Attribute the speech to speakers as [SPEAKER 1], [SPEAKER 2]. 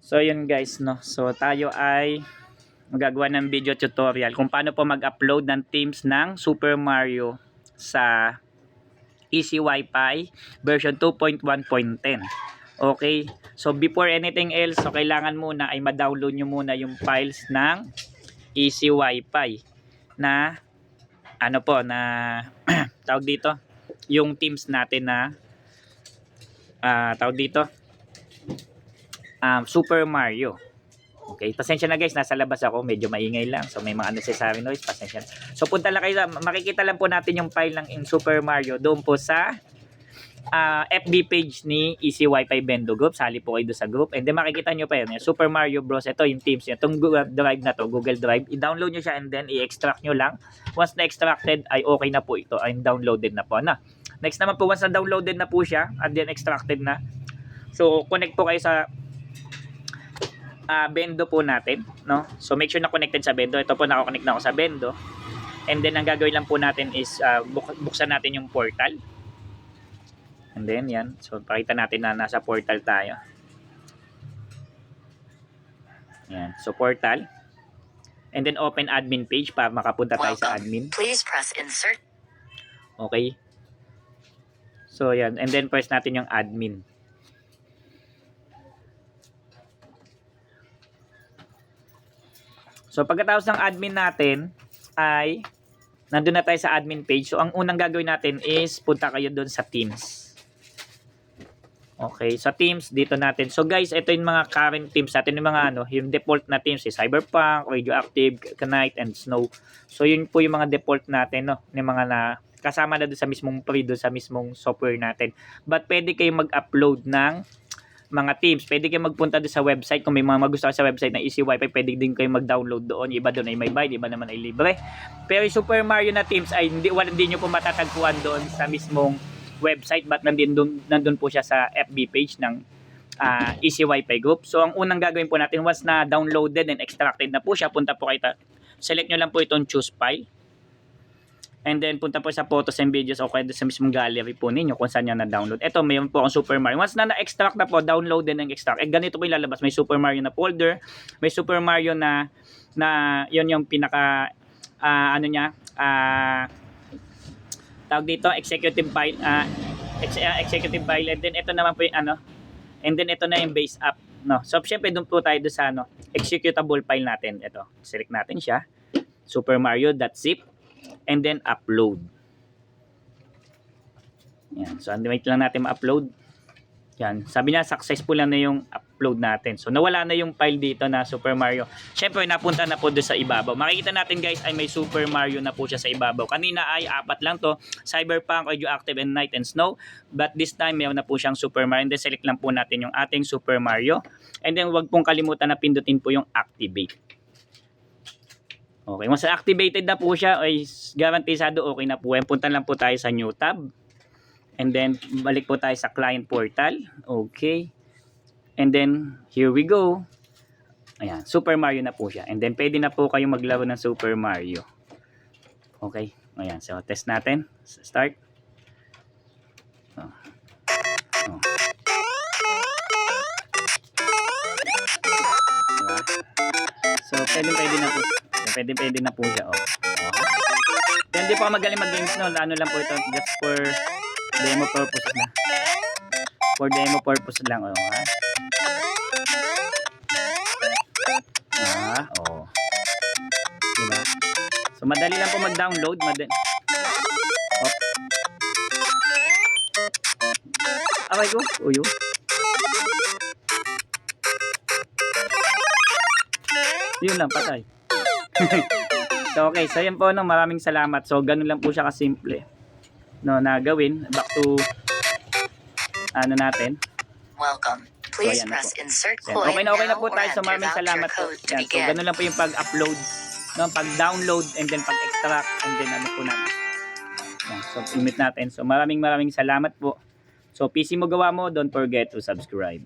[SPEAKER 1] So yun guys, no. So tayo ay magagawa ng video tutorial kung paano po mag-upload ng themes ng Super Mario sa Easy Wi-Fi version 2.1.10. Okay? So before anything else, so kailangan muna ay ma-download nyo muna yung files ng Easy Wi-Fi na ano po na tawag dito, yung themes natin na tawag dito Super Mario. Okay, pasensya na guys, nasa labas ako, medyo maingay lang. So may mga unnecessary noise, pasensya na. So punta lang kayo, makikita lang po natin yung file ng Super Mario doon po sa FB page ni Easy Wi-Fi Bendo Group. Sali po kayo doon sa group. And then makikita nyo pa yun, yung Super Mario Bros. Ito yung themes nyo. Itong drive na to, Google Drive. I-download nyo siya and then i-extract nyo lang. Once na-extracted, ay okay na po ito. Ay downloaded na po na. Next naman po, once na downloaded na po siya and then extracted na. So connect po kayo sa Bendo po natin, no? So make sure na connected sa Bendo. Ito po, naka-connect na ako sa Bendo. And then ang gagawin lang po natin is buksan natin yung portal. And then yan. So pakita natin na nasa portal tayo. Yan. So portal. And then open admin page para makapunta tayo sa admin.
[SPEAKER 2] Please press insert.
[SPEAKER 1] Okay. So yan. And then press natin yung admin. So pagkatapos ng admin natin ay nandun na tayo sa admin page. So ang unang gagawin natin is punta kayo doon sa Teams. Okay, sa Teams dito natin. So guys, ito yung mga current Teams natin, yung mga yung default na Teams is Cyberpunk, Radioactive, Knight and Snow. So yun po yung mga default natin, no, yung mga na kasama na doon sa mismong free, doon sa mismong software natin. But pwede kayong mag-upload ng mga themes. Pwede kayong magpunta doon sa website. Kung may mga magustuhan sa website na Easy Wi-Fi, pwede din kayong mag-download doon. Iba doon ay may bayad, iba naman ay libre. Pero yung Super Mario na themes ay hindi nyo po matatagpuan doon sa mismong website, but nandun po siya sa FB page ng Easy Wi-Fi Group. So ang unang gagawin po natin, once na downloaded and extracted na po siya, punta po kayo, select nyo lang po itong choose file. And then, punta po sa photos and videos o kaya sa mismong gallery po ninyo kung saan nyo na-download. Ito, mayroon po akong Super Mario. Once na na-extract na po, download din ang extract. Ganito po ilalabas. May Super Mario na folder. May Super Mario na yun yung pinaka, tawag dito, executive file. Executive file. And then, ito naman po yung and then, ito na yung base app. No? So, syempre, doon po tayo sa executable file natin. Ito, select natin siya. Super Mario.zip. And then upload. Yan. So, wait lang natin ma-upload. Yan. Sabi niya, successful lang na yung upload natin. So, nawala na yung file dito na Super Mario. Siyempre, napunta na po doon sa ibabaw. Makikita natin guys, ay may Super Mario na po siya sa ibabaw. Kanina ay 4 lang to. Cyberpunk, Radioactive, and Night and Snow. But this time, mayroon na po siyang Super Mario. And then, select lang po natin yung ating Super Mario. And then, wag pong kalimutan na pindutin po yung activate. Okay, once activated na po siya, ay garantisado okay na po. Punta lang po tayo sa new tab. And then, balik po tayo sa client portal. Okay. And then, here we go. Ayan, Super Mario na po siya. And then, pwede na po kayong maglaro ng Super Mario. Okay. Ayan, so test natin. Start. Diba? So, pwede na po. Pwede na po siya. Hindi po ako magaling mag-games, no? Ano lang po ito, just for demo purposes na. For demo purpose lang, ha? Diba? So, madali lang po mag-download. Okay ko. Uyo. Yun lang, patay. So okay, so yan po, maraming salamat. So ganun lang po siya kasimple, no, na gawin. Back to natin.
[SPEAKER 2] Welcome. Please press insert
[SPEAKER 1] coin. Okay na po tayo. So maraming salamat po. Yan. So ganun lang po yung pag-upload, no, pag-download and then pag-extract and then po natin. Yan. So imit natin. So maraming salamat po. So PC mo gawa mo, don't forget to subscribe.